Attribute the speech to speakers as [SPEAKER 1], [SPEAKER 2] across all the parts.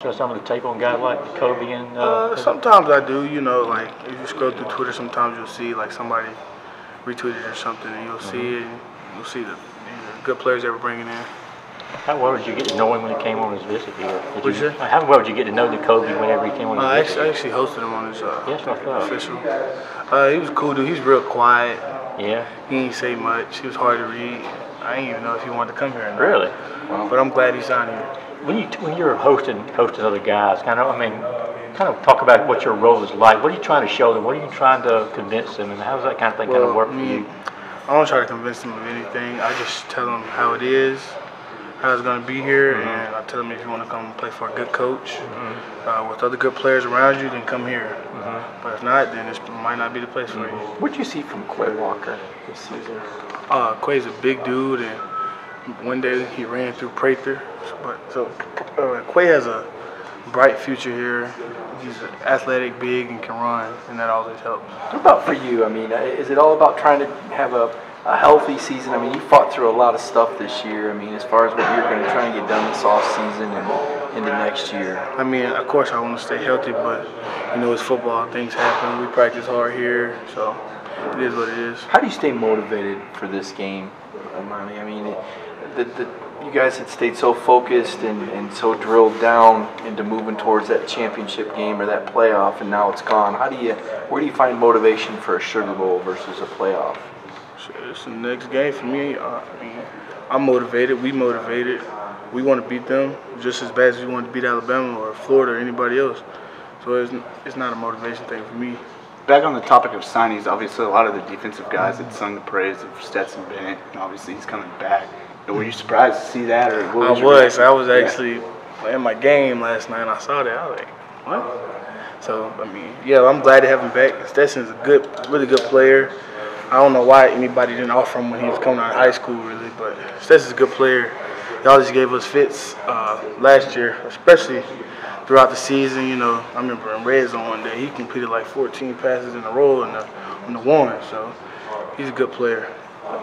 [SPEAKER 1] So some of the tape on guys like Kobe and
[SPEAKER 2] sometimes I do. You know, like if you scroll through Twitter, sometimes you'll see like somebody retweeted or something, and you'll see it. And you'll see the good players they were bringing in.
[SPEAKER 1] How well did you get to know him when he came on his visit here?
[SPEAKER 2] How
[SPEAKER 1] well did you get to know the Kobe whenever he came on his visit?
[SPEAKER 2] I actually hosted him on his official. He was a cool dude. He was real quiet.
[SPEAKER 1] Yeah.
[SPEAKER 2] He didn't say much. He was hard to read. I didn't even know if he wanted to come here or not.
[SPEAKER 1] Really?
[SPEAKER 2] Wow. But I'm glad he's on here.
[SPEAKER 1] When you're hosting other guys, kind of talk about what your role is like. What are you trying to show them? What are you trying to convince them? And how does that kind of thing kind of work for you?
[SPEAKER 2] I don't try to convince them of anything. I just tell them how it is, how it's going to be here, and I tell them if you want to come play for a good coach with other good players around you, then come here. But if not, then it might not be the place for you.
[SPEAKER 3] What did you see from Quay Walker this season?
[SPEAKER 2] Quay's a big dude, and one day he ran through Prather. Quay has a bright future here. He's athletic, big, and can run, and that always helps.
[SPEAKER 3] What about for you? I mean, is it all about trying to have a healthy season? I mean, you fought through a lot of stuff this year. I mean, as far as what you're going to try and get done this off season and into next year.
[SPEAKER 2] I mean, of course I want to stay healthy, but you know, it's football. Things happen. We practice hard here, so it is what it is.
[SPEAKER 3] How do you stay motivated for this game, Monty? I mean, you guys had stayed so focused and so drilled down into moving towards that championship game or that playoff, and now it's gone. Where do you find motivation for a Sugar Bowl versus a playoff?
[SPEAKER 2] It's the next game for me. I mean, I'm motivated. We motivated. We want to beat them just as bad as we want to beat Alabama or Florida or anybody else. So it's not a motivation thing for me.
[SPEAKER 4] Back on the topic of signings, obviously a lot of the defensive guys had sung the praise of Stetson Bennett, and obviously he's coming back. Were you surprised to see that, or what was
[SPEAKER 2] I was actually in my game last night, and I saw that. I was like, what? So, I mean, yeah, I'm glad to have him back. Stetson's a really good player. I don't know why anybody didn't offer him when he was coming out of high school, really, but Stetson's a good player. Y'all just gave us fits last year, especially throughout the season. You know, I remember in red zone one day, he completed like 14 passes in a row on the one, so he's a good player.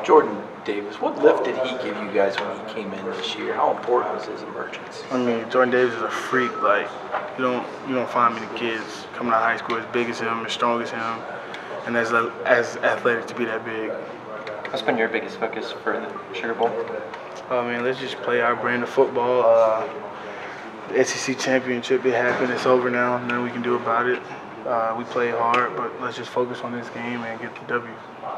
[SPEAKER 3] Jordan Davis, what lift did he give you guys when he came in this year? How important was his emergence?
[SPEAKER 2] I mean, Jordan Davis is a freak. Like, you don't find many kids coming out of high school as big as him, as strong as him, and as athletic to be that big.
[SPEAKER 5] What's been your biggest focus for the Sugar Bowl?
[SPEAKER 2] I mean, let's just play our brand of football. The SEC championship, it happened. It's over now. Nothing we can do about it. We play hard, but let's just focus on this game and get the W.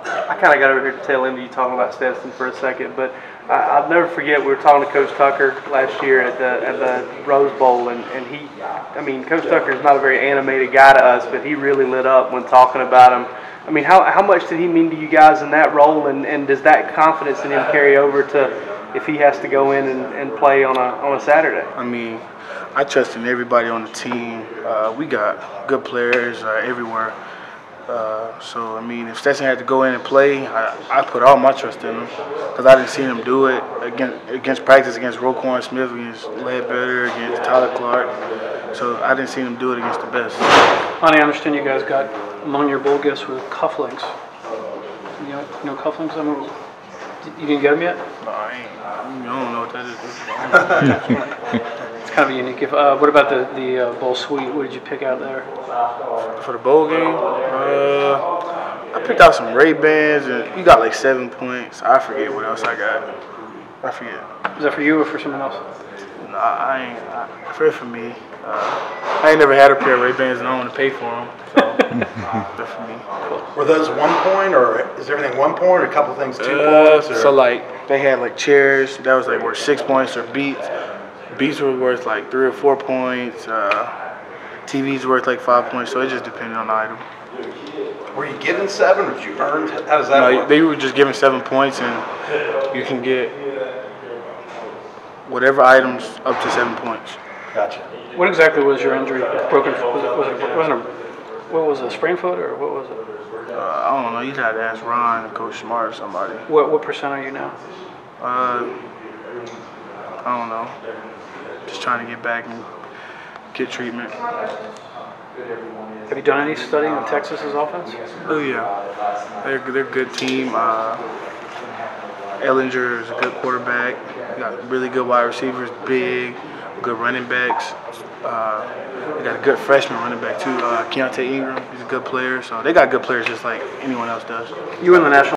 [SPEAKER 6] I kind of got over here to tail end of you talking about Stetson for a second, but I'll never forget we were talking to Coach Tucker last year at the Rose Bowl, and Coach Tucker is not a very animated guy to us, but he really lit up when talking about him. I mean, how much did he mean to you guys in that role, and does that confidence in him carry over to if he has to go in and play on a Saturday?
[SPEAKER 2] I mean, I trust in everybody on the team. We got good players everywhere. So, I mean, if Stetson had to go in and play, I put all my trust in him because I didn't see him do it against practice, against Roquan Smith, against Ledbetter, against Tyler Clark. So I didn't see him do it against the best.
[SPEAKER 7] Honey, I understand you guys got among your bowl guests with cufflinks. You know cufflinks? I mean, you didn't get them yet?
[SPEAKER 2] No, I don't know what that is.
[SPEAKER 7] It's kind of unique. What about the bowl suite? What did you pick out there?
[SPEAKER 2] For the bowl game, I picked out some Ray-Bans, and you got like 7 points. I forget what else I got. I forget.
[SPEAKER 7] Is that for you or for someone else?
[SPEAKER 2] No, I ain't. For me. I ain't never had a pair of Ray-Bans, and I don't want to pay for them. So, that's for me. Cool.
[SPEAKER 8] Were those 1 point, or is everything 1 point, or a couple things 2 points? Or?
[SPEAKER 2] So, like, they had, like, chairs. That was, like, worth 6 points, or beats. Beats were worth, like, 3 or 4 points. TV's worth, like, 5 points. So, it just depended on the item.
[SPEAKER 8] Were you given 7, or did you earn? How does that work?
[SPEAKER 2] They were just given 7 points, and you can get whatever items up to 7 points.
[SPEAKER 8] Gotcha.
[SPEAKER 7] What exactly was your injury? Broken? What was it? A sprained foot or what was it?
[SPEAKER 2] I don't know. You'd have to ask Ron and Coach Smart or somebody.
[SPEAKER 7] What percent are you now?
[SPEAKER 2] I don't know. Just trying to get back and get treatment.
[SPEAKER 7] Have you done any studying of Texas's offense?
[SPEAKER 2] Oh yeah, they're a good team. Ellinger is a good quarterback. They got really good wide receivers, big, good running backs. They got a good freshman running back too, Keontae Ingram. He's a good player. So they got good players just like anyone else does.
[SPEAKER 6] You win the national